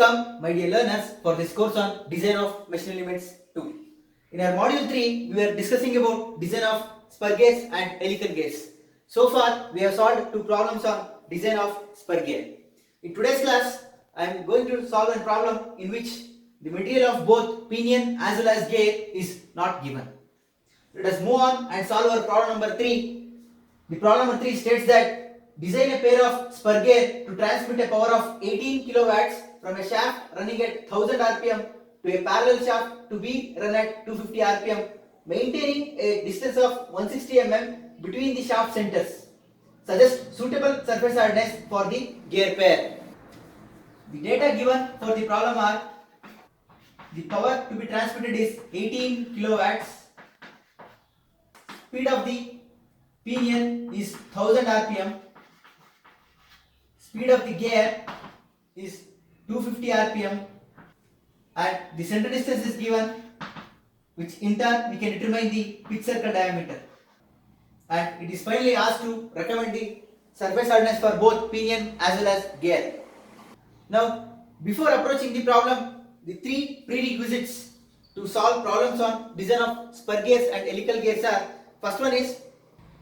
Welcome, my dear learners, for this course on design of machine elements 2. In our module 3, we were discussing about design of spur gears and helical gears. So far, we have solved two problems on design of spur gear. In today's class, I am going to solve a problem in which the material of both pinion as well as gear is not given. Let us move on and solve our problem number 3. The problem number 3 states that design a pair of spur gear to transmit a power of 18 kilowatts from a shaft running at 1000 rpm to a parallel shaft to be run at 250 rpm, maintaining a distance of 160 mm between the shaft centers. Suggest suitable surface hardness for the gear pair. The data given for the problem are: the power to be transmitted is 18 kilowatts, speed of the pinion is 1000 rpm, speed of the gear is 250 rpm, and the center distance is given, which in turn we can determine the pitch circle diameter, and it is finally asked to recommend the surface hardness for both pinion as well as gear. Now, before approaching the problem, the three prerequisites to solve problems on design of spur gears and helical gears are: first one is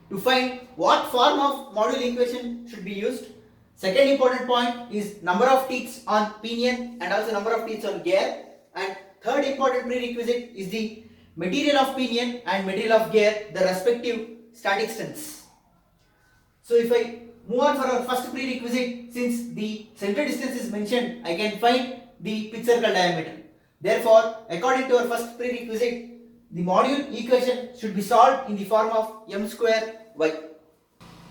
to find what form of module equation should be used. Second important point is number of teeth on pinion and also number of teeth on gear. And third important prerequisite is the material of pinion and material of gear, the respective static strengths. So if I move on for our first prerequisite, since the center distance is mentioned, I can find the pitch circle diameter. Therefore, according to our first prerequisite, the module equation should be solved in the form of m square y.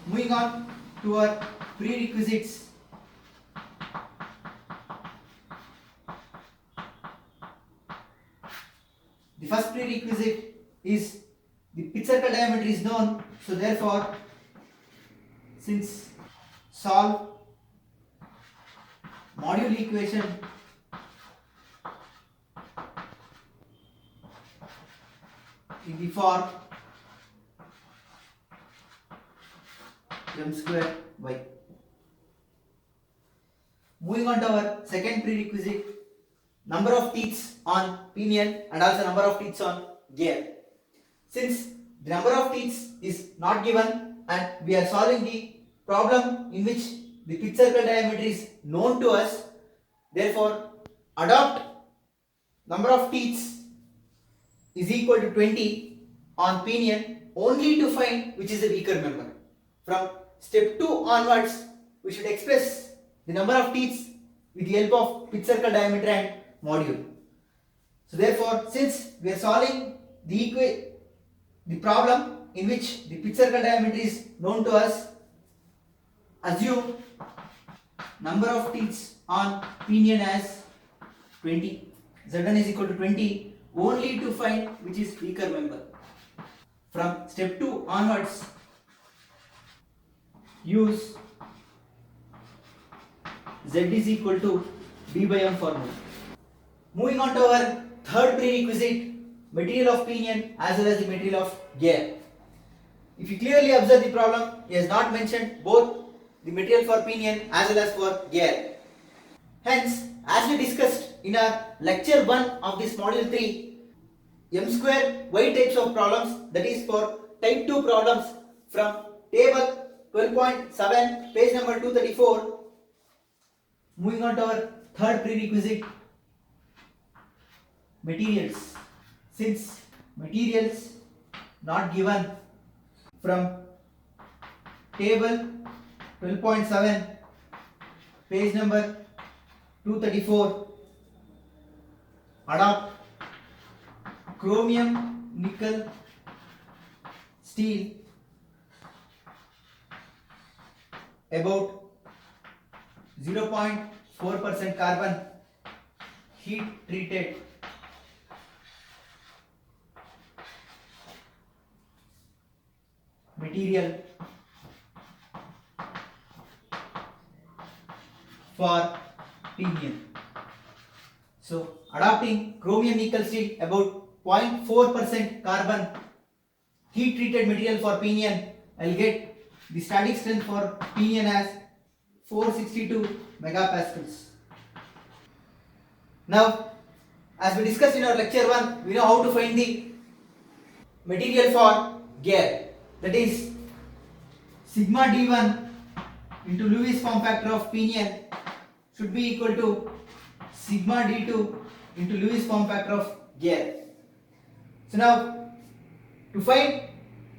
Moving on to our prerequisites. The first prerequisite is the pitch circle diameter is known, so therefore, since solve module equation in the form m square y. Moving on to our second prerequisite, number of teeth on pinion and also number of teeth on gear. Since the number of teeth is not given and we are solving the problem in which the pitch circle diameter is known to us, therefore adopt number of teeth is equal to 20 on pinion only to find which is the weaker member. From step 2 onwards, we should express the number of teeth with the help of pitch circle diameter and module. So therefore, since we are solving the problem in which the pitch circle diameter is known to us, assume number of teeth on pinion as 20. Z1 is equal to 20 only to find which is weaker member. From step 2 onwards, use Z is equal to B by M formula. Moving on to our third prerequisite, material of pinion as well as the material of gear. If you clearly observe the problem, he has not mentioned both the material for pinion as well as for gear. Hence, as we discussed in our lecture 1 of this module 3, m square y types of problems, that is for type 2 problems from table 12.7 page number 234. Moving on to our third prerequisite, materials. Since materials not given, from table 12.7 page number 234, adopt chromium, nickel, steel about 0.4% carbon, heat treated material for pinion. So adopting chromium, nickel, steel about 0.4% carbon, heat treated material for pinion, I'll get the static strength for pinion as 462 megapascals. Now, as we discussed in our lecture 1, we know how to find the material for gear. That is sigma d1 into Lewis form factor of pinion should be equal to sigma d2 into Lewis form factor of gear. So now, to find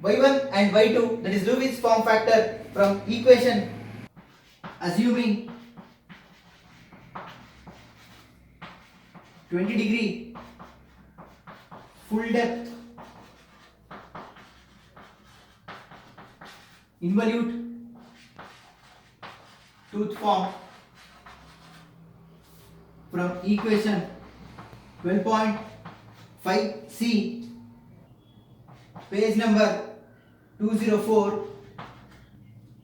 y1 and y2, that is Lewis form factor from equation, assuming 20-degree full depth involute tooth form from equation 12.5c, page number 204.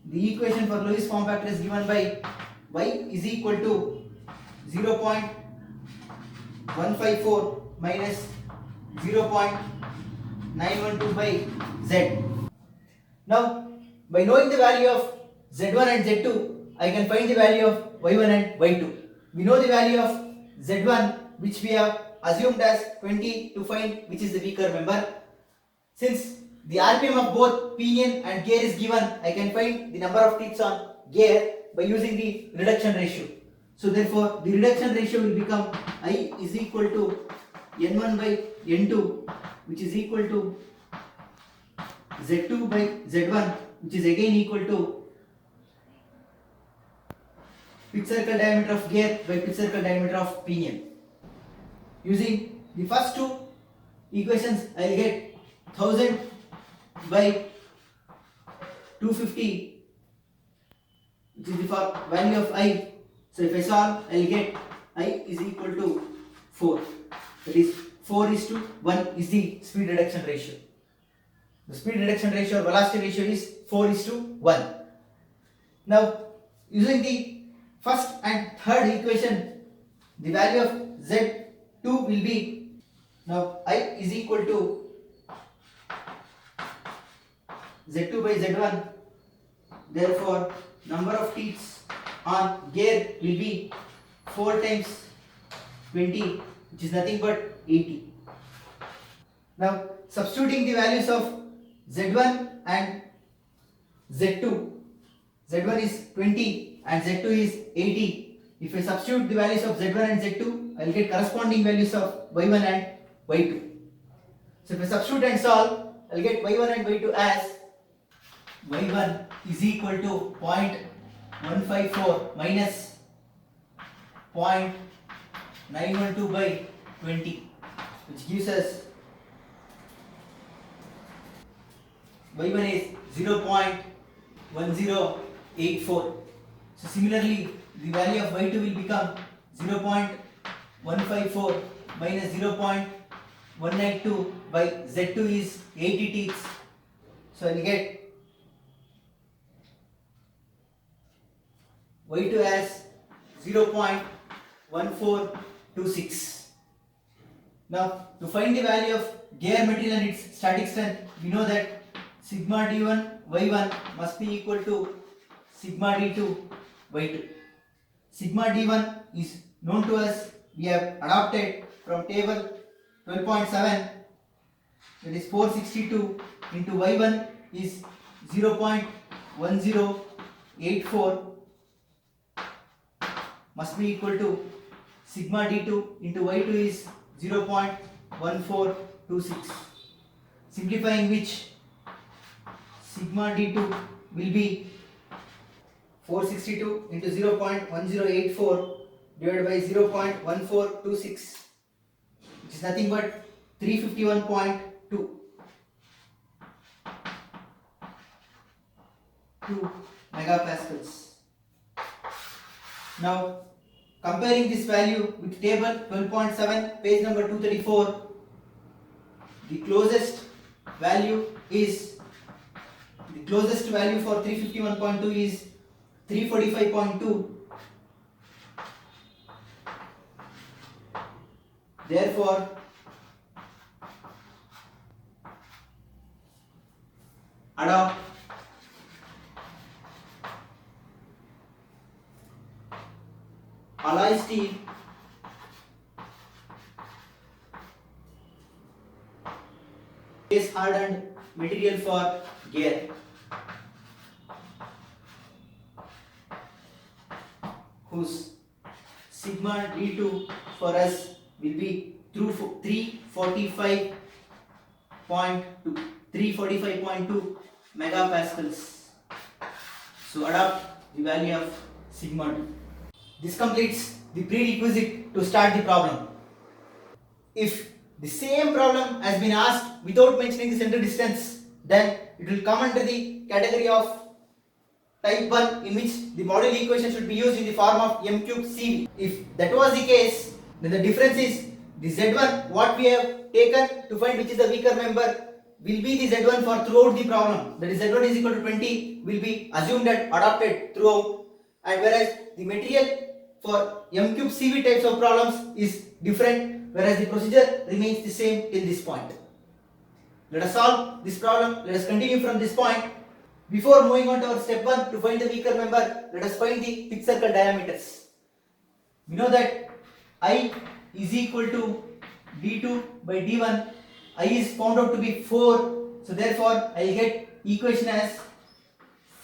The equation for Lewis form factor is given by y is equal to 0.154 minus 0.912 by z. Now, by knowing the value of z1 and z2, I can find the value of y1 and y2. We know the value of z1, which we have assumed as 20 to find which is the weaker member. Since the RPM of both pinion and gear is given, I can find the number of teeth on gear by using the reduction ratio. So therefore, the reduction ratio will become I is equal to n1 by n2, which is equal to z2 by z1, which is again equal to pitch circle diameter of gear by pitch circle diameter of pinion. Using the first two equations, I will get 1000 by 250, which is the value of I. So if I solve, I will get I is equal to 4. That is 4:1 is the speed reduction ratio. The speed reduction ratio or velocity ratio is 4:1. Now, using the first and third equation, the value of Z2 will be, now I is equal to Z2 by Z1. Therefore, number of teeth on gear will be 4 times 20, which is nothing but 80. Now, substituting the values of Z1 and Z2, Z1 is 20 and Z2 is 80. If I substitute the values of Z1 and Z2, I will get corresponding values of Y1 and Y2. So if I substitute and solve, I will get Y1 and Y2 as Y1 is equal to 0.154 minus 0.912 by 20, which gives us Y1 is 0.1084. So similarly, the value of Y2 will become 0.154 minus 0.192 by Z2 is 80 teeth. So I will get Y2 as 0.1426. Now, to find the value of gear material and its static strength, we know that sigma d1 y1 must be equal to sigma d2 y2. Sigma d1 is known to us. We have adopted from table 12.7, that is 462 into y1 is 0.1084 must be equal to sigma d2 into y2 is 0.1426. Simplifying which, sigma d2 will be 462 into 0.1084 divided by 0.1426, which is nothing but 351.2 megapascals. Now, comparing this value with table 12.7, page number 234, the closest value for 351.2 is 345.2. Therefore, adopt alloy steel hardened material for gear, whose sigma d2 for us will be through 345.2 megapascals. So adopt the value of sigma 2. This completes the prerequisite to start the problem. If the same problem has been asked without mentioning the center distance, then it will come under the category of type 1, in which the model equation should be used in the form of m cube cv. If that was the case, then the difference is the z1 what we have taken to find which is the weaker member will be the z1 for throughout the problem. That is z1 is equal to 20 will be assumed and adopted throughout, and whereas the material for m cube cv types of problems is different, whereas the procedure remains the same till this point. Let us solve this problem. Let us continue from this point. Before moving on to our step 1 to find the weaker member, let us find the pitch circle diameters. We know that I is equal to d2 by d1. I is found out to be 4, so therefore I will get equation as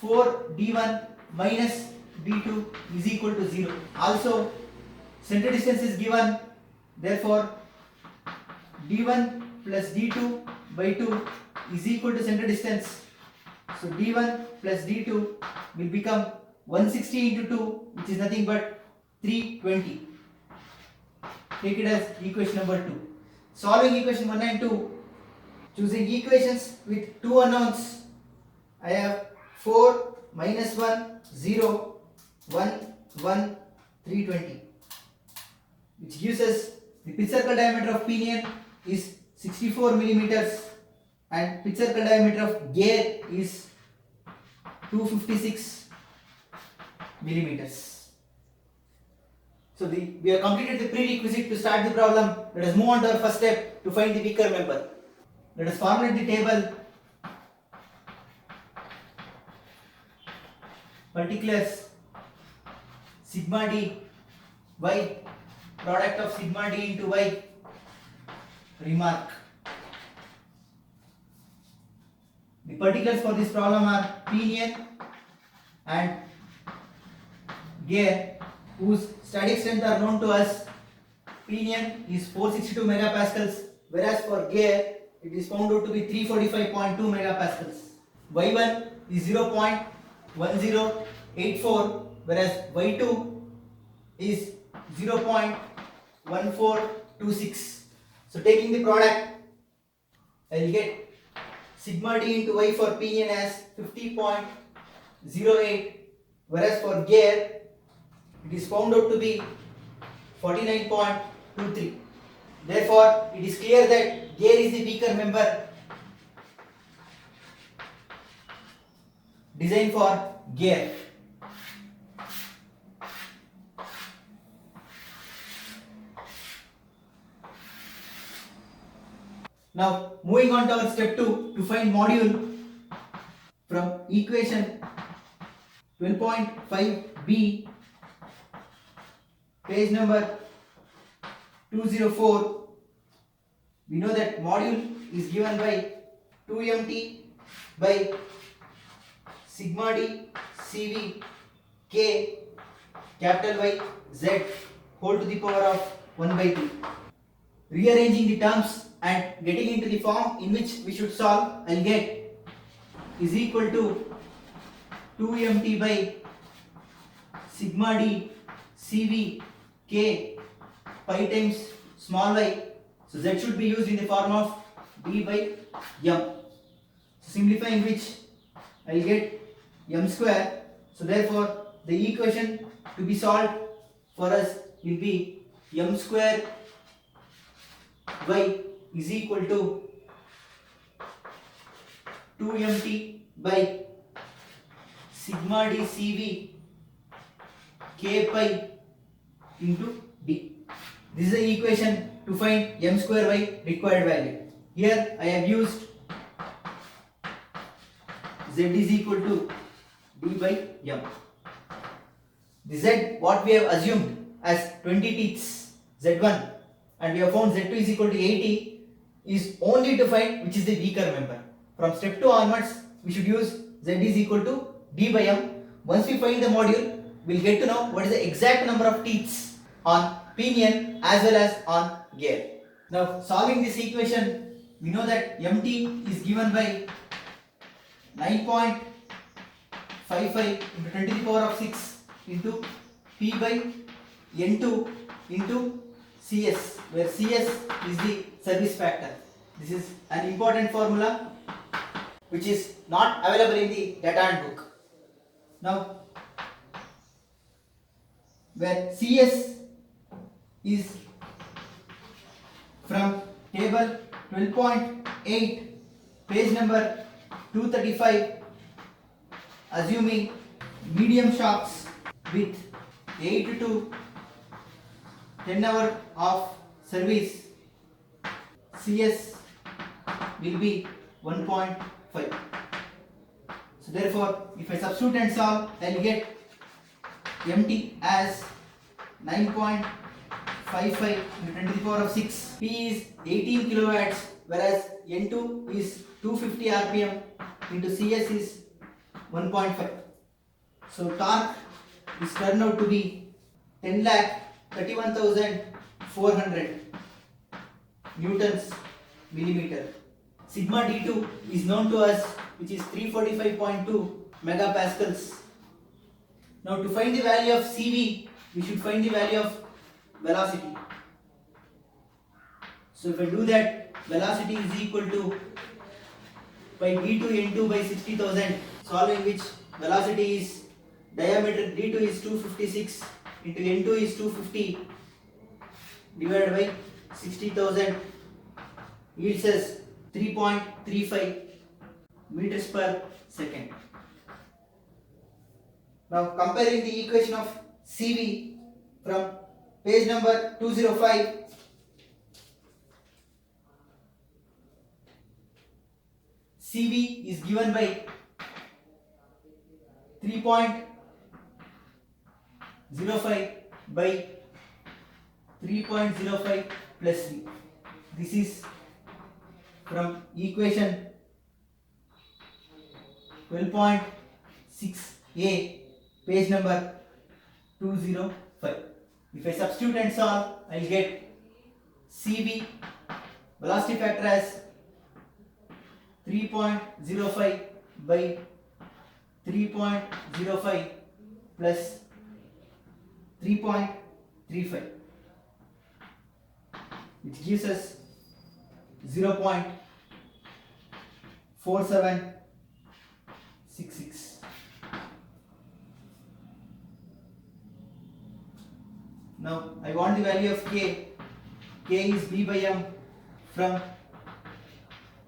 4d1 minus d2 is equal to 0. Also, center distance is given, therefore d1 plus d2 by 2 is equal to center distance. So d1 plus d2 will become 160 into 2, which is nothing but 320. Take it as equation number 2. Solving equation 1 and 2, choosing equations with two unknowns, I have 4 minus 1 0 1 1 320, which gives us the pitch circle diameter of pinion is 64 millimeters and pitch circle diameter of gear is 256 millimeters. So we have completed the prerequisite to start the problem. Let us move on to our first step to find the weaker member. Let us formulate the table. Particulars sigma d y, product of sigma d into y. Remark: the particulars for this problem are pinion and gear, whose static strength are known to us. Pinion is 462 megapascals, whereas for gear it is found out to be 345.2 megapascals. Y1 is 0.1084, whereas Y2 is 0.1426. So taking the product, I will get sigma d into y for pinion as 50.08, whereas for gear it is found out to be 49.23. Therefore, it is clear that gear is the weaker member designed for gear. Now, moving on to our step 2 to find module from equation 12.5b, page number 204. We know that module is given by 2mt by sigma d cv k capital Y z whole to the power of 1 by 2. Rearranging the terms and getting into the form in which we should solve, I will get is equal to 2mt by sigma d cv k pi times small y. So z should be used in the form of d by m. So simplifying which, I will get m square. So therefore the equation to be solved for us will be m square y is equal to 2mt by sigma d cv k pi into d. This is the equation to find m square y required value. Here I have used z is equal to d by m. The z what we have assumed as 20 teeth z1, and we have found z2 is equal to 80. is only to find which is the weaker member. From step 2 onwards, we should use Z is equal to D by M. Once we find the module, we'll get to know what is the exact number of teeths on pinion as well as on gear. Now, solving this equation, we know that MT is given by 9.55 into 10 to the power of 6 into P by N2 into CS, where CS is the service factor. This is an important formula which is not available in the data handbook. Now, where CS is from table 12.8, page number 235, assuming medium shocks with 8 to 10 hours of service, CS will be 1.5. So therefore, if I substitute and solve, I will get MT as 9.55 into 10 to the power of 6. P is 18 kilowatts, whereas N2 is 250 RPM into CS is 1.5. So torque is turned out to be 10,31,400 newtons millimeter. Sigma D2 is known to us, which is 345.2 megapascals. Now to find the value of CV, we should find the value of velocity. So if I do that, velocity is equal to by D2 N2 by 60,000, solving which velocity is diameter D2 is 256 into N2 is 250 divided by 60,000 yields us 3.35 meters per second. Now comparing the equation of CV from page number 205, CV is given by 3.05 by 3.05 plus V. This is from equation 12.6a, page number 205. If I substitute and solve, I will get CV velocity factor as 3.05 by 3.05 plus 3.35, which gives us 0.4766. Now I want the value of K. K is B by M from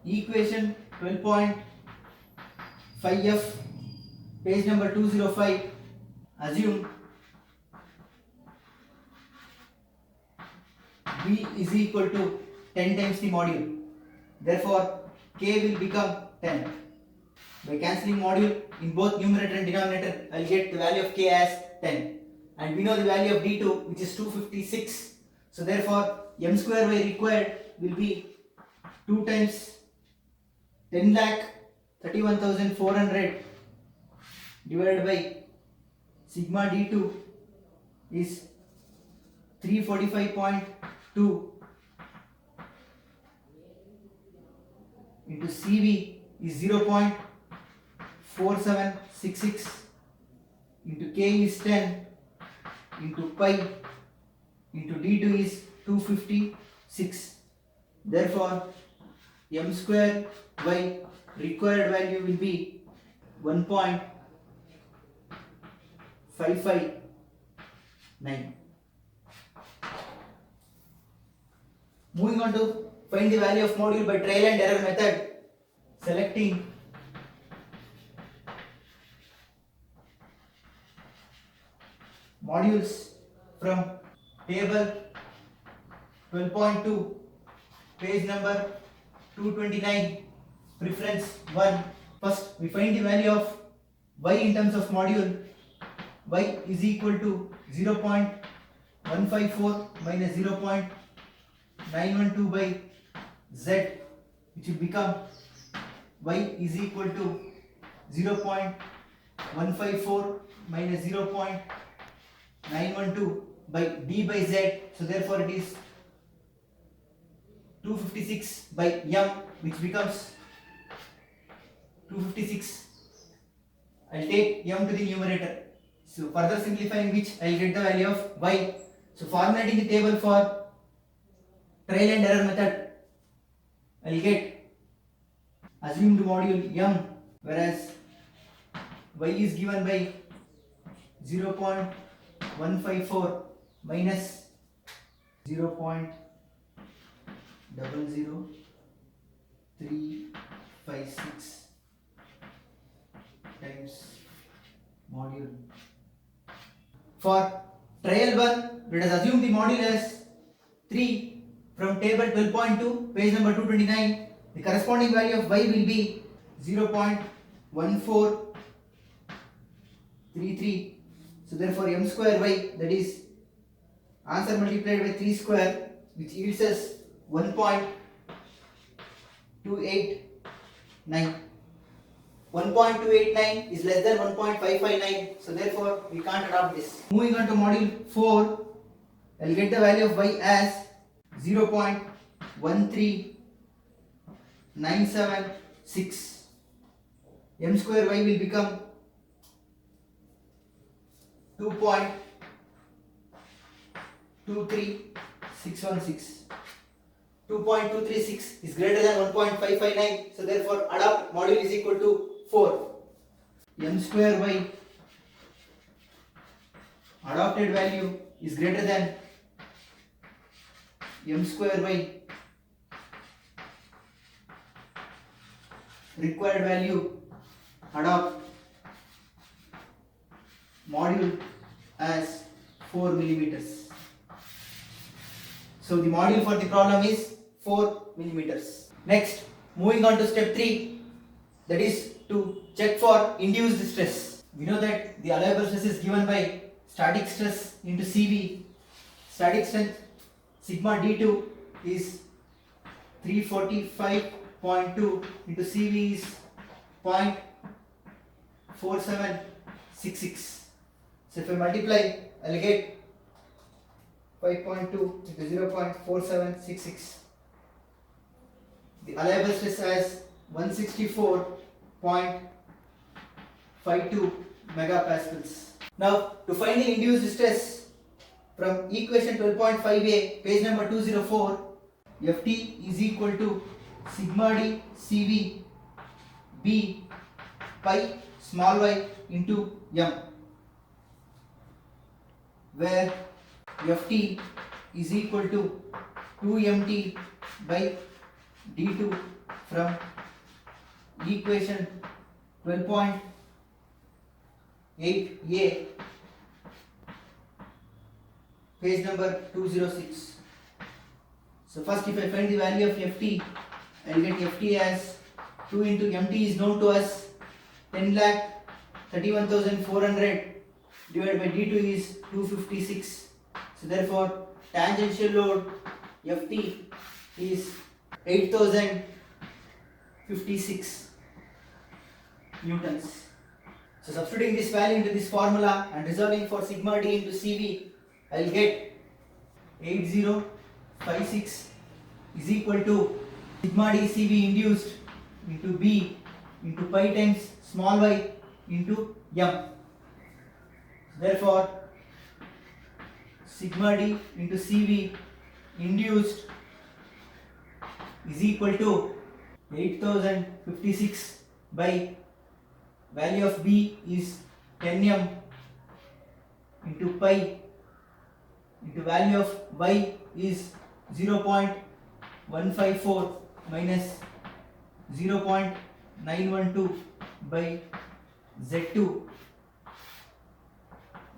equation 12.5f, page number 205. Assume B is equal to 10 times the module. Therefore, K will become 10. By cancelling module in both numerator and denominator, I will get the value of K as 10. And we know the value of D2, which is 256. So therefore, M square Y required will be 2 times 10,31,400 divided by sigma D2 is 345.2 into CV is 0.4766 into K is 10 into pi into D2 is 256. Therefore, M square Y required value will be 1.559. Moving on to find the value of module by trial and error method. Selecting modules from table 12.2, page number 229, preference 1. First, we find the value of Y in terms of module. Y is equal to 0.154 minus 0.912 by z, which will become y is equal to 0.154 minus 0.912 by d by z. So therefore it is 256 by m, which becomes 256. I'll take m to the numerator. So further simplifying which I'll get the value of y. So formulating the table for trial and error method, I'll get assumed module m, whereas y is given by 0.154 minus 0.00356 times module. For trial 1, let us assume the module as 3 from table 12.2, page number 229. The corresponding value of y will be 0.1433. So therefore m square y, that is answer multiplied by 3 square, which yields us 1.289. 1.289 is less than 1.559, so therefore we can't adopt this. Moving on to module 4, I'll get the value of y as 0.13976. M square y will become 2.23616. 2.236 is greater than 1.559, so therefore adopt module is equal to 4. M square y adopted value is greater than m square y required value, adopt module as 4 millimeters. So the module for the problem is 4 millimeters. Next, moving on to step 3, that is to check for induced stress. We know that the allowable stress is given by static stress into CV. Static strength sigma d2 is 345.2 into CV is 0.4766. So if I multiply, I'll get 5.2 into 0.4766. The allowable stress as 164.52 megapascals. Now to find the induced stress, from equation 12.5a, page number 204, Ft is equal to sigma d Cv b pi small y into m, where Ft is equal to 2mt by d2 from equation 12.8a, page number 206. So first, if I find the value of Ft, I will get Ft as 2 into mt is known to us, 10,31,400 divided by d2 is 256. So therefore, tangential load Ft is 8,056 newtons. So substituting this value into this formula and resolving for sigma d into Cv, I will get 8056 is equal to sigma d Cv induced into b into pi times small y into m. Therefore, sigma d into Cv induced is equal to 8056 by value of b is 10m into pi into value of y is 0.154 minus 0.912 by z2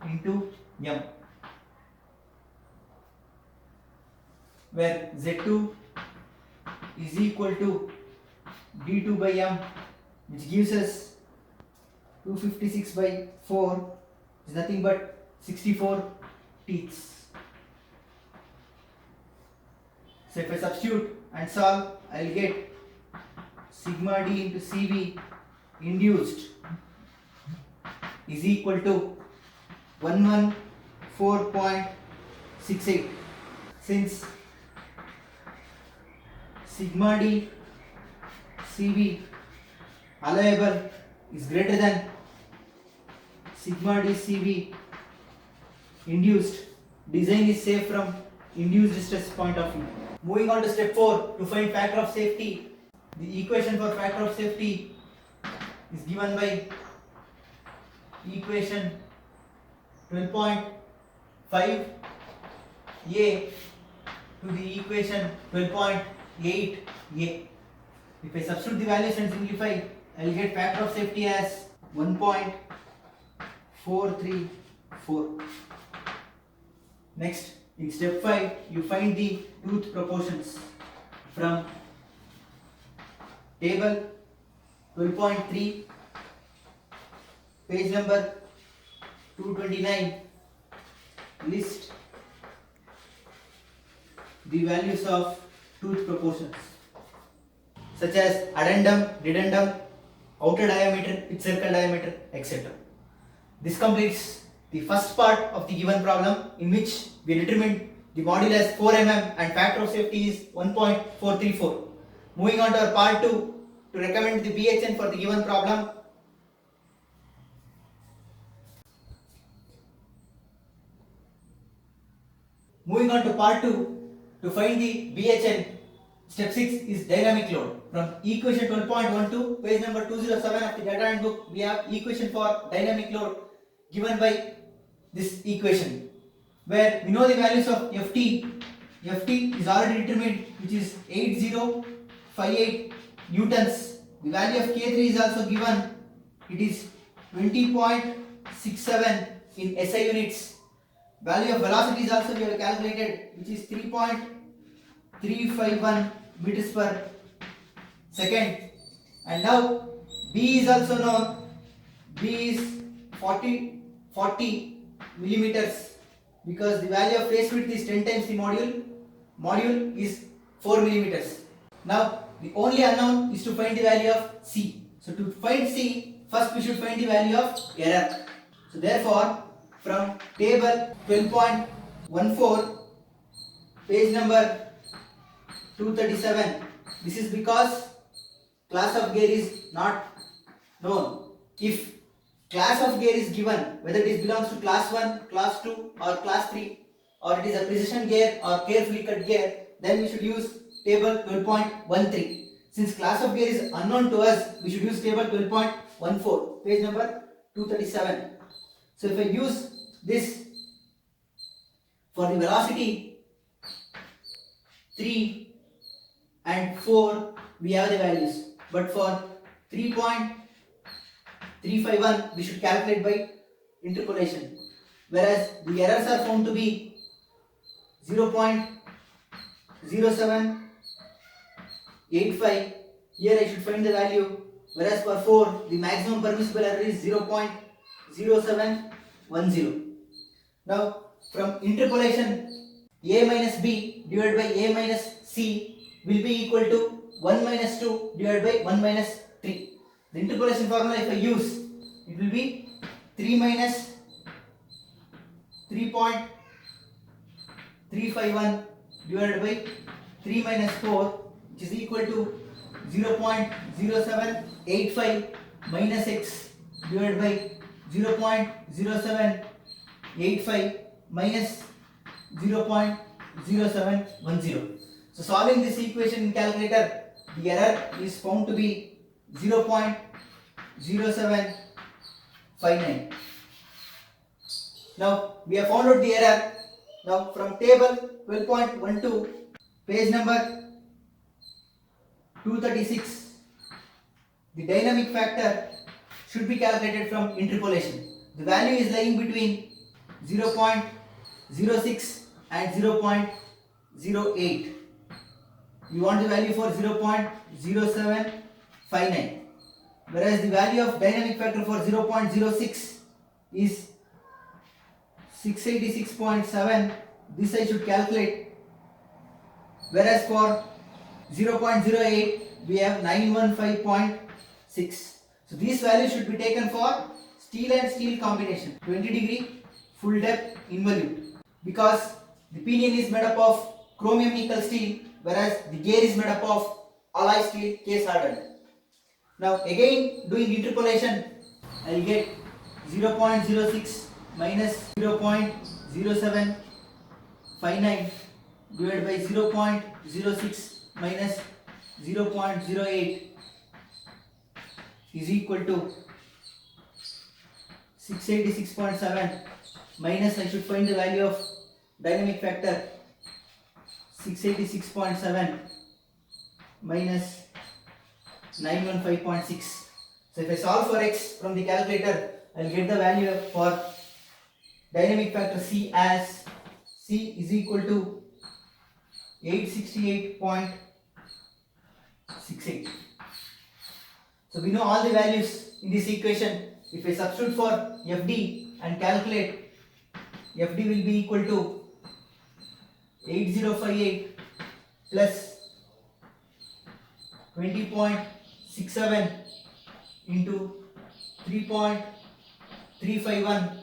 into m, where z2 is equal to d2 by m, which gives us 256 by 4 is nothing but 64 teeths. So if I substitute and solve, I'll get sigma d into Cv induced is equal to 114.68. Since sigma d Cv allowable is greater than sigma d Cv induced, design is safe from induced stress point of view. Moving on to step 4, to find factor of safety. The equation for factor of safety is given by equation 12.5a to the equation 12.8a. If I substitute the values and simplify, I will get factor of safety as 1.434. Next, in step 5, you find the tooth proportions from table 12.3, page number 229. List the values of tooth proportions such as addendum, dedendum, outer diameter, pitch circle diameter, etc. This completes the first part of the given problem, in which we determined the module as 4 mm and factor of safety is 1.434. Moving on to our part 2, to recommend the BHN for the given problem. Moving on to part 2, to find the BHN, step 6 is dynamic load. From equation 12.12, page number 207 of the data handbook, we have equation for dynamic load given by this equation, where we know the values of Ft. Ft is already determined, which is 8058 newtons. The value of K3 is also given, it is 20.67 in SI units. Value of velocity is also we have calculated, which is 3.351 meters per second. And now B is also known. B is 40 millimeters, because the value of phase width is 10 times the module is 4 millimeters. Now the only unknown is to find the value of C. So to find C, first we should find the value of error. So therefore, from table 12.14, page number 237, this is because class of gear is not known. If class of gear is given, whether it belongs to class 1, class 2 or class 3, or it is a precision gear or carefully cut gear, then we should use table 12.13. Since class of gear is unknown to us, we should use table 12.14, page number 237. So if I use this for the velocity 3 and 4, we have the values, but for 3.351 we should calculate by interpolation, whereas the errors are found to be 0.0785. Here I should find the value, whereas for 4 the maximum permissible error is 0.0710. Now from interpolation, a minus b divided by a minus c will be equal to 1 minus 2 divided by 1 minus 3. The interpolation formula, if I use, it will be 3 minus 3.351 divided by 3 minus 4, which is equal to 0.0785 minus x divided by 0.0785 minus 0.0710. So solving this equation in calculator, the error is found to be 0.0759. Now we have found out the error. Now from table 12.12, page number 236, the dynamic factor should be calculated from interpolation. The value is lying between 0.06 and 0.08. We want the value for 0.0759, whereas the value of dynamic factor for 0.06 is 686.7. This I should calculate, whereas for 0.08, we have 915.6. So these values should be taken for steel and steel combination. 20 degree full depth involute, because the pinion is made up of chromium nickel steel, whereas the gear is made up of alloy steel case hardened. Now again doing interpolation, I will get 0.06 minus 0.0759 divided by 0.06 minus 0.08 is equal to 686.7 minus, I should find the value of dynamic factor, 686.7 minus 915.6. So if I solve for x from the calculator, I will get the value for dynamic factor C as C is equal to 868.68. So we know all the values in this equation. If I substitute for FD and calculate, FD will be equal to 8058 plus 20.67 into 3.351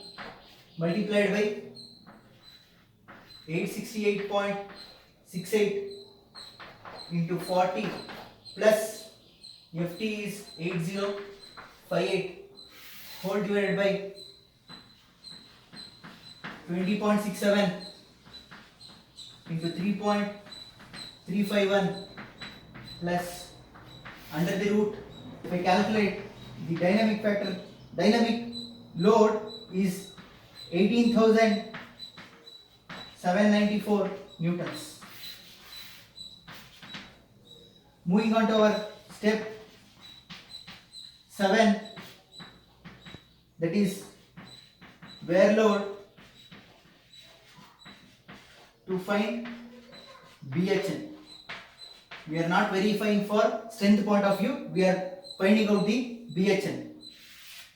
multiplied by 868.68 into 40 plus FT is 8058 whole divided by 20.67 into 3.351 plus under the root. If I calculate the dynamic factor, dynamic load is 18,794 newtons. Moving on to our step 7, that is wear load to find BHN. We are not verifying for strength point of view, we are finding out the BHN.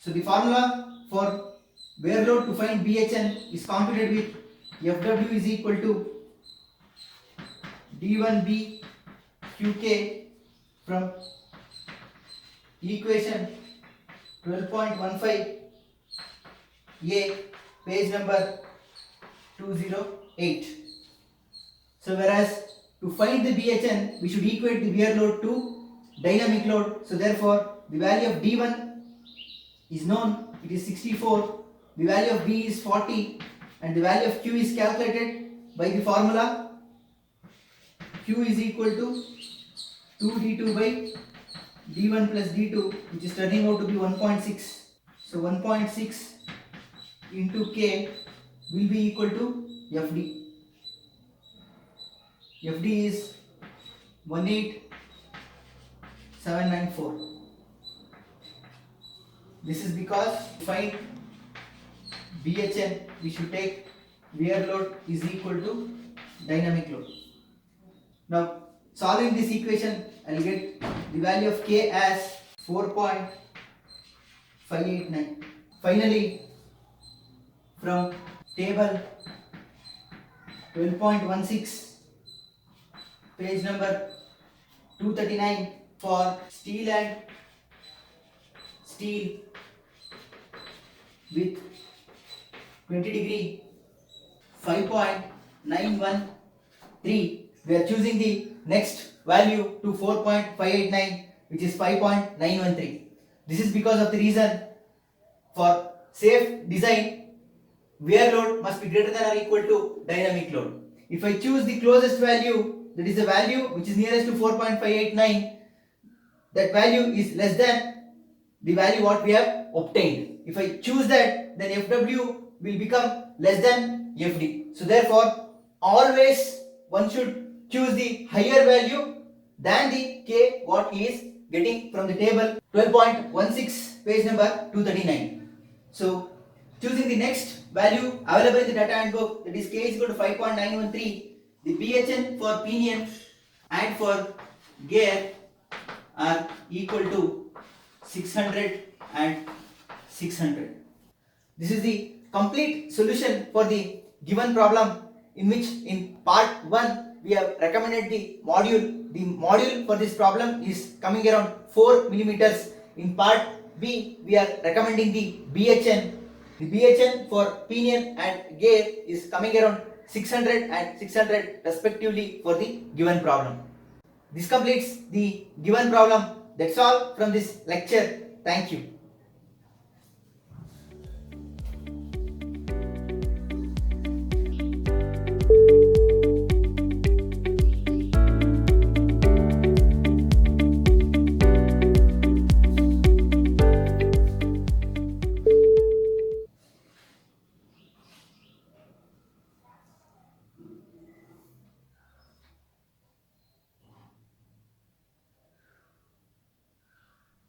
So the formula for wear load to find BHN is computed with FW is equal to D1B QK from equation 12.15 A, page number 208. So whereas to find the BHN, we should equate the wear load to dynamic load. So therefore the value of D1 is known, it is 64, the value of B is 40, and the value of Q is calculated by the formula Q is equal to 2D2 by D1 plus D2, which is turning out to be 1.6. So 1.6 into K will be equal to FD. FD is 18794. This is because to find BHN we should take wear load is equal to dynamic load. Now solving this equation, I will get the value of K as 4.589. Finally, from table 12.16, page number 239, for steel and steel with 20 degree 5.913, we are choosing the next value to 4.589, which is 5.913. This is because of the reason for safe design, wear load must be greater than or equal to dynamic load. If I choose the closest value, that is the value which is nearest to 4.589, that value is less than the value what we have obtained. If I choose that, then FW will become less than FD. So therefore, always one should choose the higher value than the K what he is getting from the table 12.16, page number 239. So choosing the next value available in the data handbook, that is K is equal to 5.913, the BHN for pinion and for gear are equal to 600 and 600. This is the complete solution for the given problem, in which in part 1 we have recommended the module. The module for this problem is coming around 4 millimeters. In part B, we are recommending the BHN. The BHN for pinion and gear is coming around 600 and 600 respectively for the given problem. This completes the given problem. That's all from this lecture. Thank you.